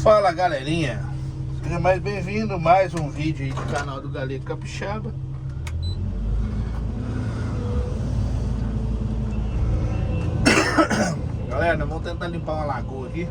Fala galerinha, seja mais bem-vindo mais um vídeo aí do canal do Galego Capixaba. Galera, vamos tentar limpar uma lagoa aqui.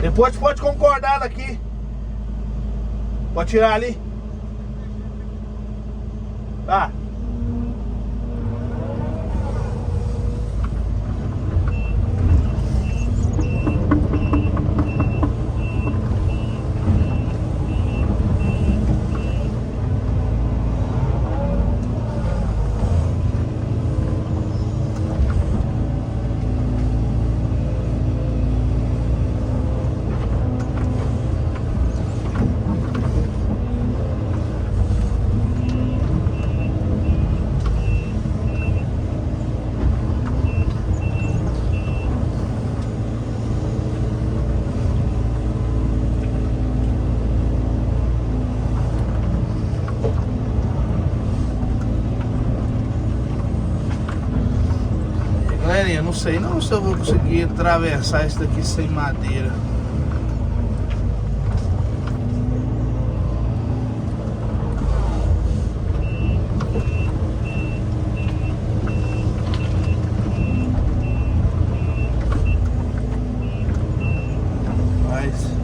Depois pode concordar daqui. Pode tirar ali. Tá. Galerinha, não sei não se eu vou conseguir atravessar isso daqui sem madeira. Mas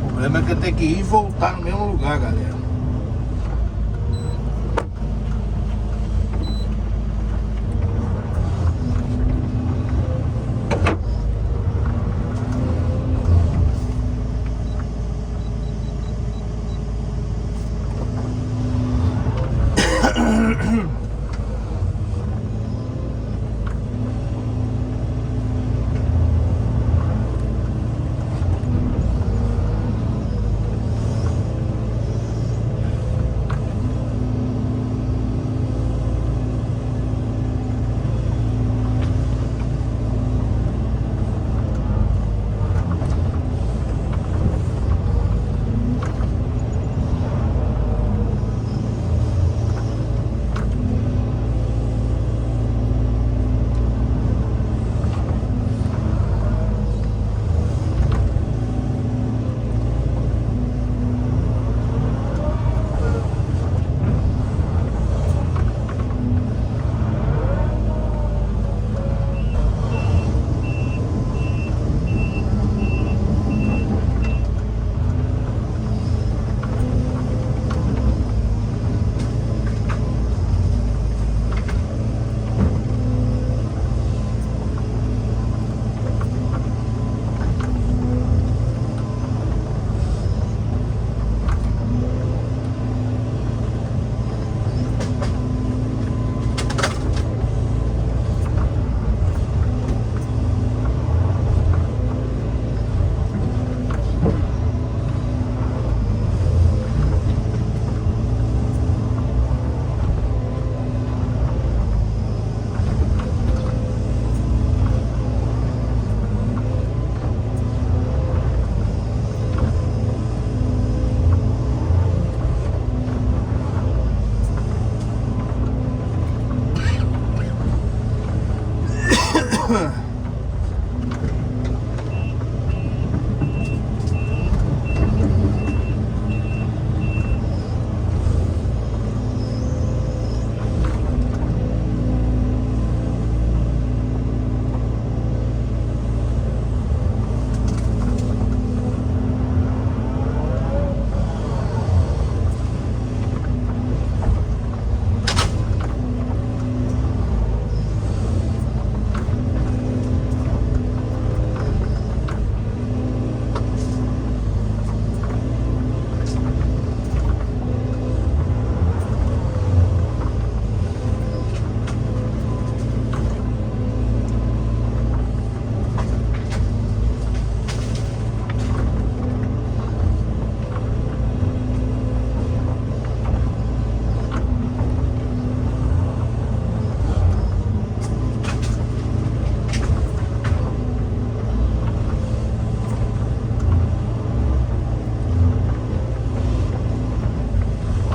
o problema é que eu tenho que ir e voltar no mesmo lugar, galera.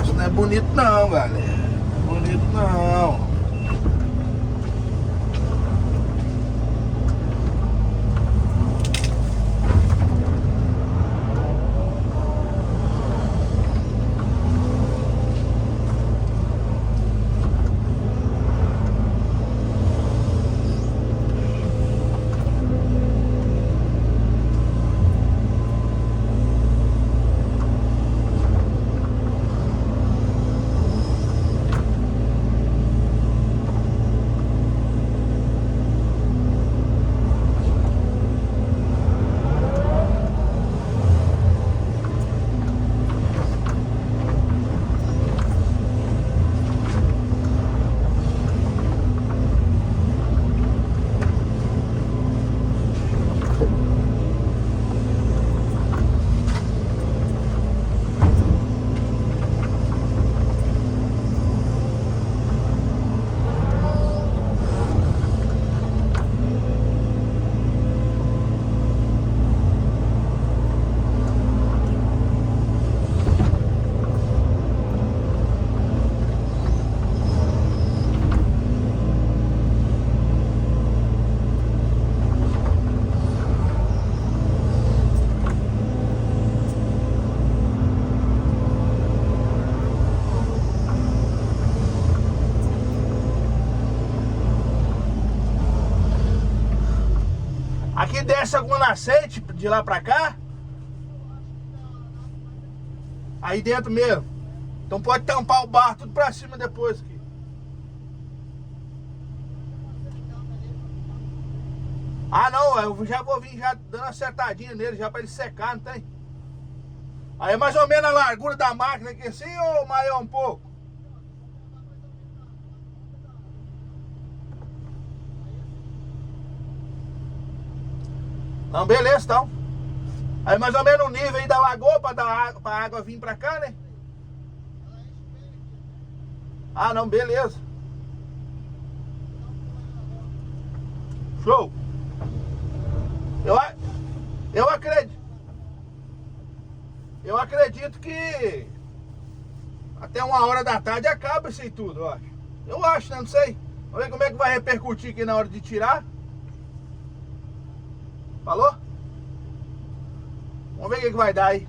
Isso não é bonito não, galera. Bonito não. Aqui desce alguma nascente de lá pra cá? Aí dentro mesmo. Então pode tampar o barro tudo pra cima depois aqui. Ah não, eu já vou vir já dando uma acertadinha nele já pra ele secar, não tem? Aí é mais ou menos a largura da máquina aqui assim ou maior um pouco? Não, beleza então. Aí mais ou menos o nível aí da lagoa pra água vir pra cá, né? Ah não, beleza. Show. Eu acredito. Eu acredito que até 1h da tarde acaba isso aí tudo, eu acho. Eu acho, né? Não sei. Vamos ver como é que vai repercutir aqui na hora de tirar. Falou? Vamos ver o que vai dar aí.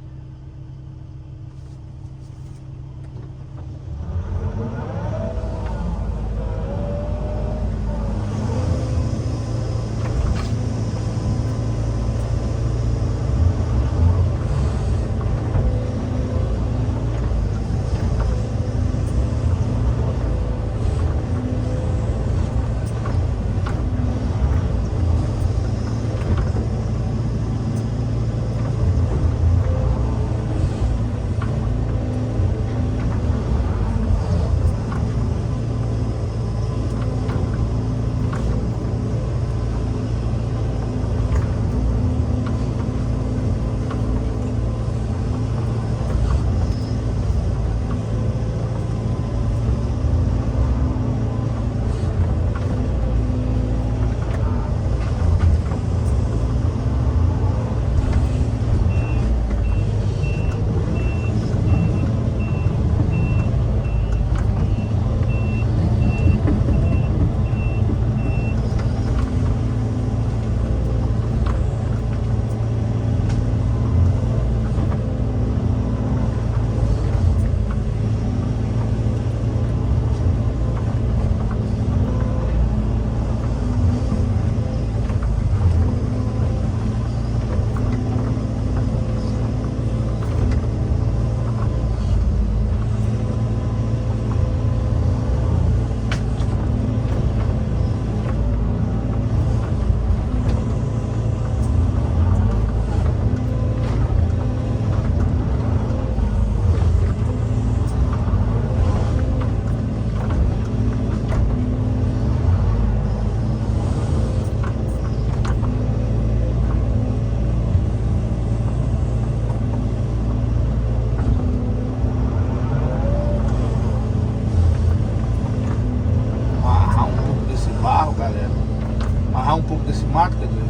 mato, quer dizer,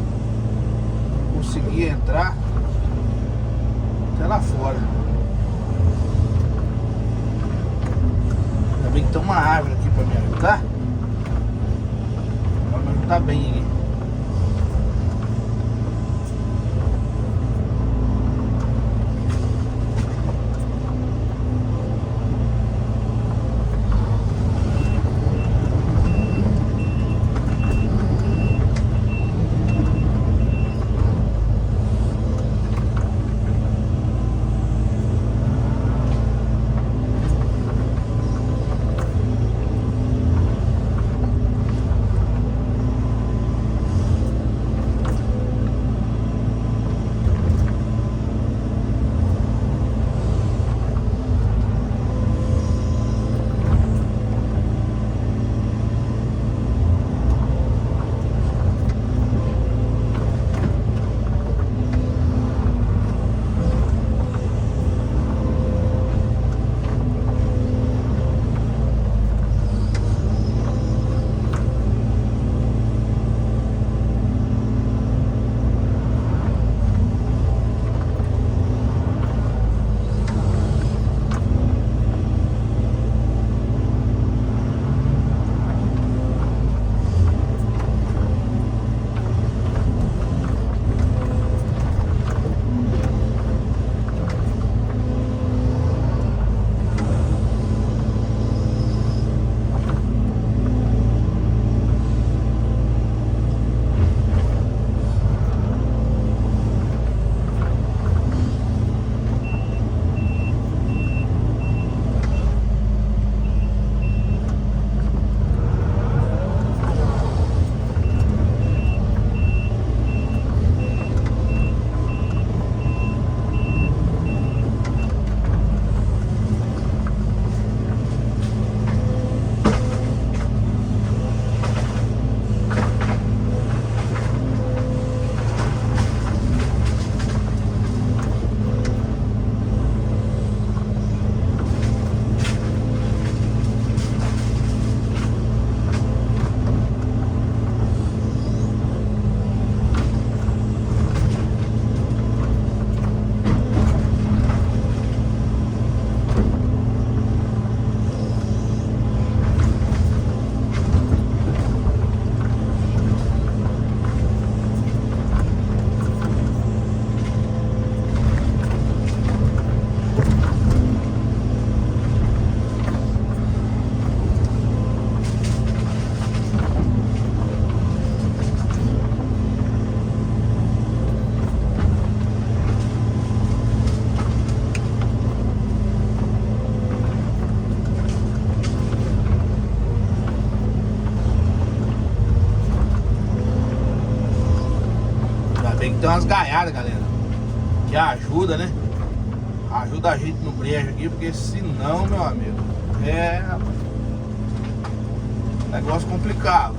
consegui entrar até lá fora. Ainda bem que tem uma árvore aqui pra me ajudar. Vai me ajudar bem aqui. Tem umas gaiadas, galera, que ajuda, né? Ajuda a gente no brejo aqui, porque senão, meu amigo, é negócio complicado.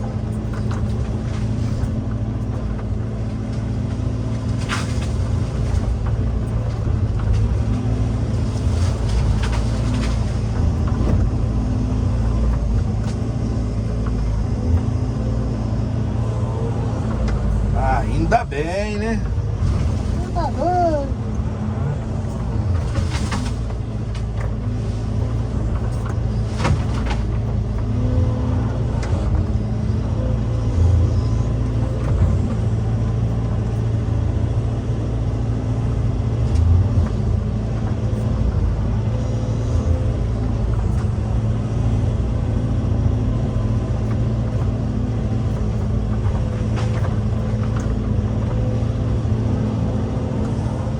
Ainda bem, né? Ainda bem.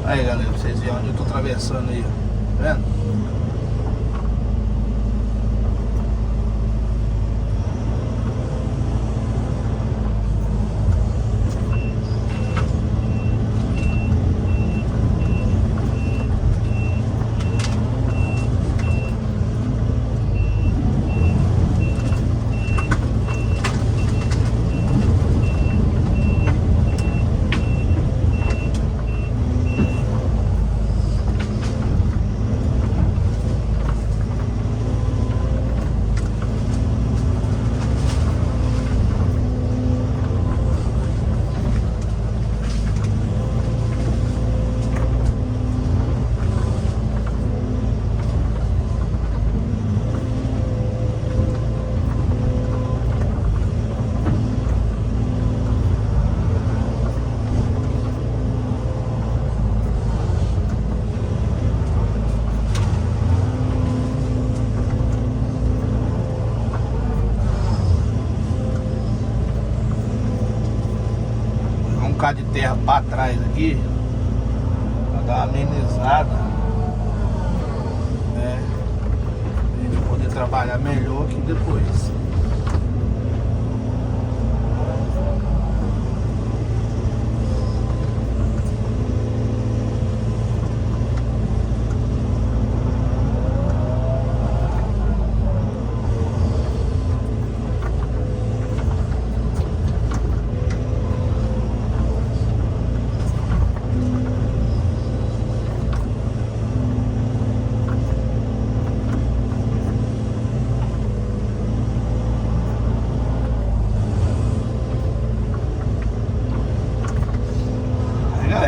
Aí, galera, pra vocês verem onde eu tô atravessando aí, ó. Tá vendo? bocado de terra pra trás aqui, pra dar uma amenizada, né? Pra gente poder trabalhar melhor aqui depois.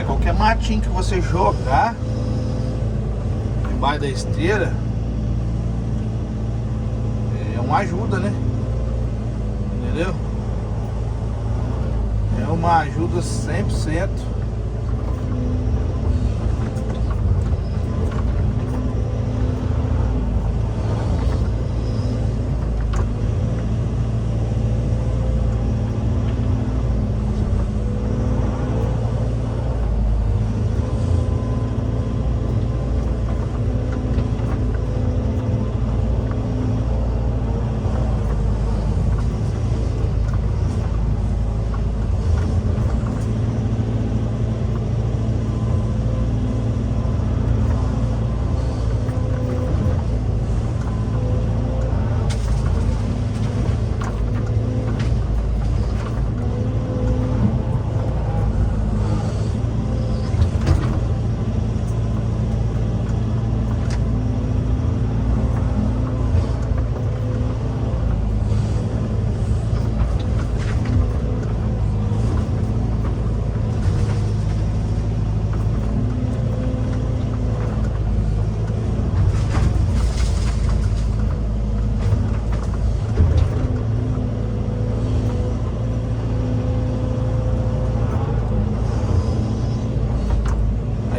Qualquer matinho que você jogar debaixo da esteira é uma ajuda, né? Entendeu? É uma ajuda 100%.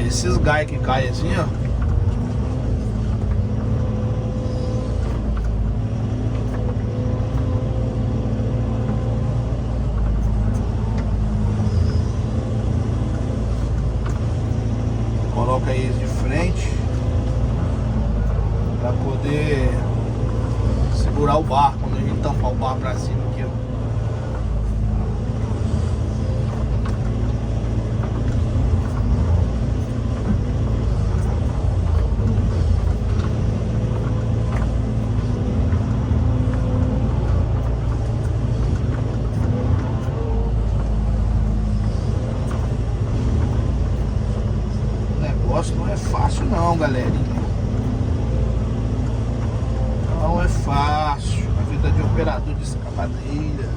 Esses gás que caem assim, ó. Coloca eles de frente para poder segurar o barco quando a gente tampar o barco para cima aqui, ó. Não é fácil não, galerinha. Não é fácil a vida de operador de escavadeira.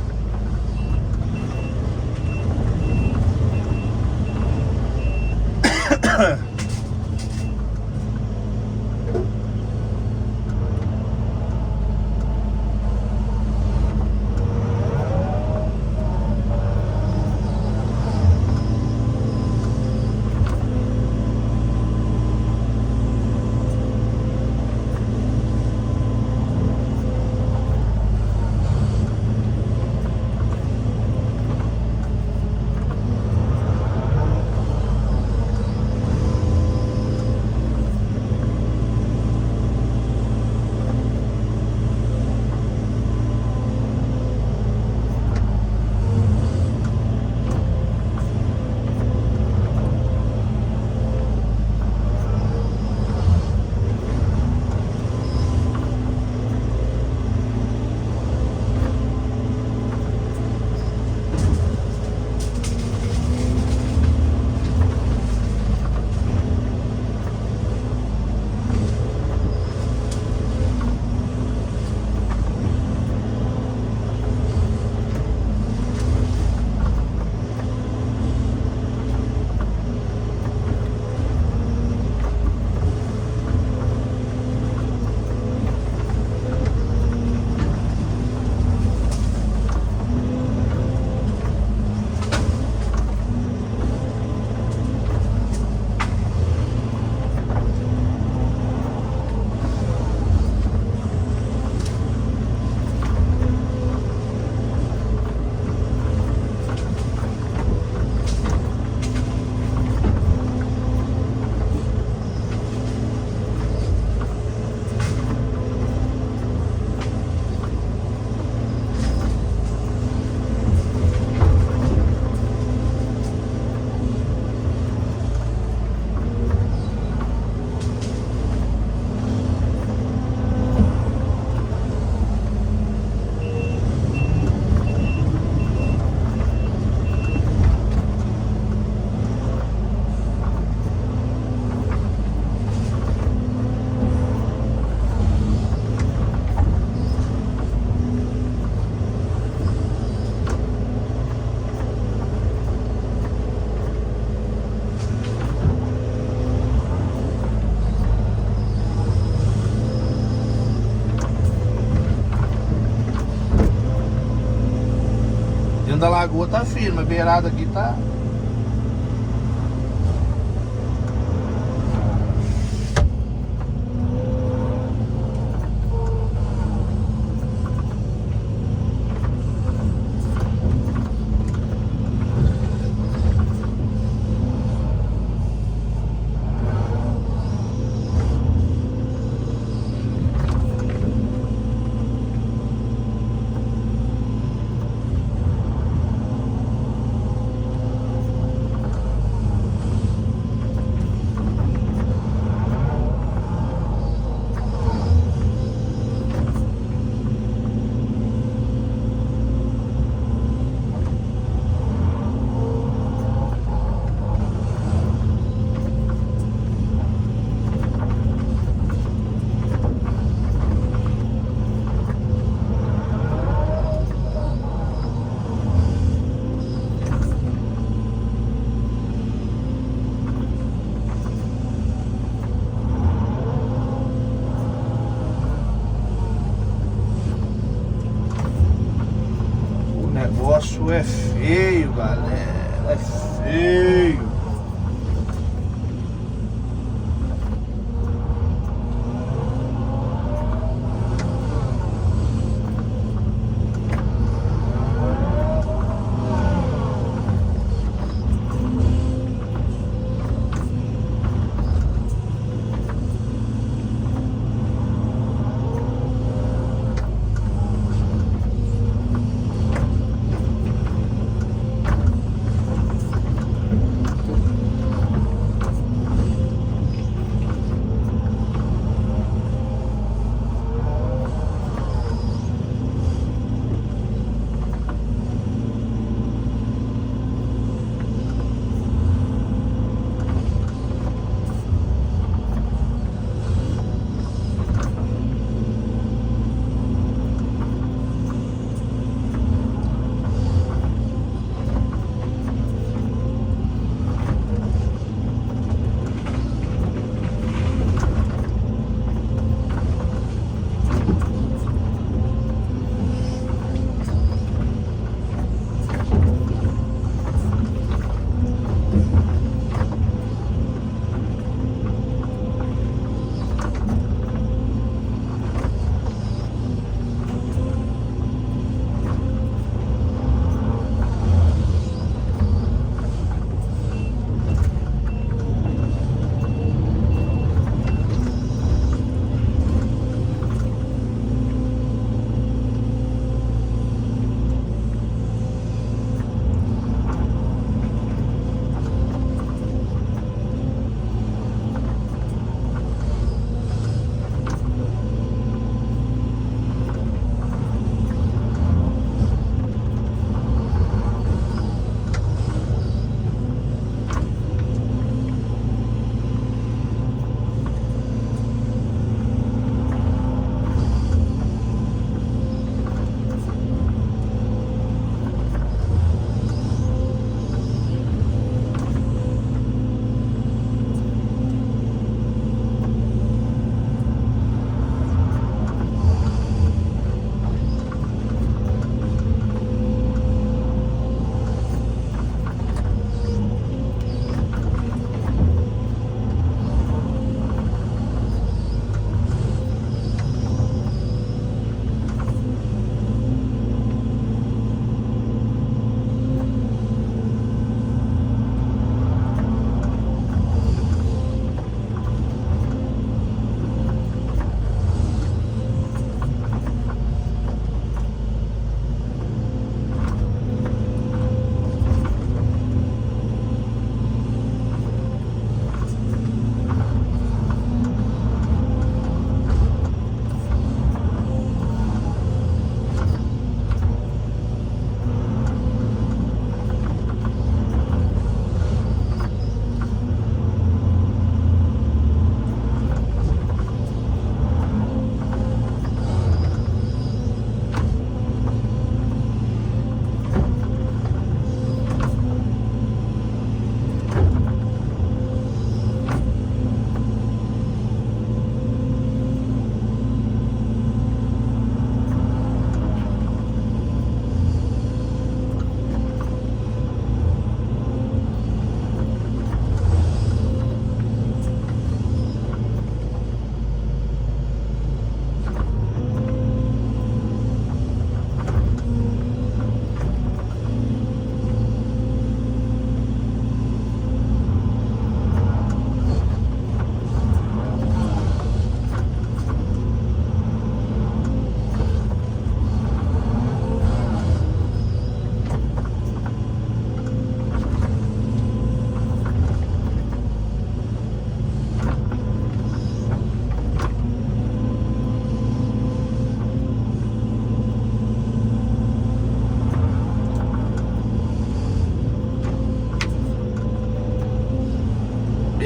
da lagoa tá firme, a beirada aqui tá. O negócio é feio, galera. É feio.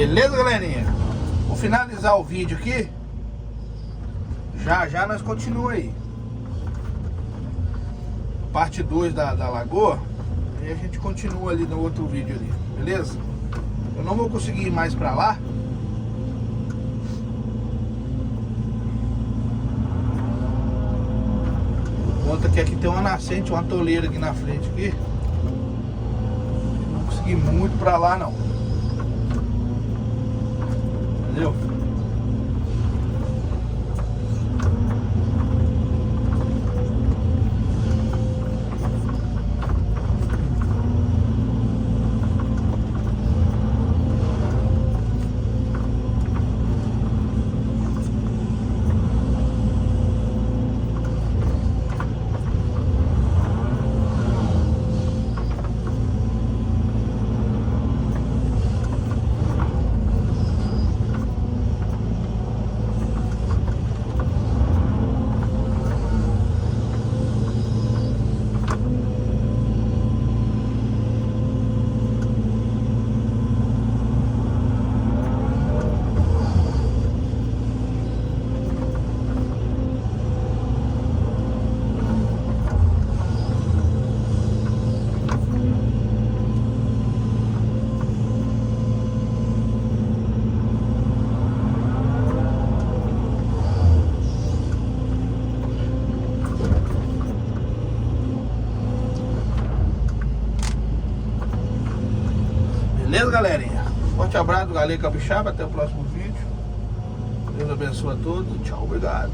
Beleza, galerinha? Vou finalizar o vídeo aqui. Já nós continuamos aí. Parte 2 da lagoa. E a gente continua ali no outro vídeo ali. Beleza? Eu não vou conseguir ir mais pra lá. Conta que aqui tem uma nascente, uma toleira aqui na frente aqui. Não consegui ir muito pra lá não. Entendeu? Beleza, galerinha? Forte abraço do Galego Capixaba. Até o próximo vídeo. Deus abençoe a todos. Tchau, obrigado.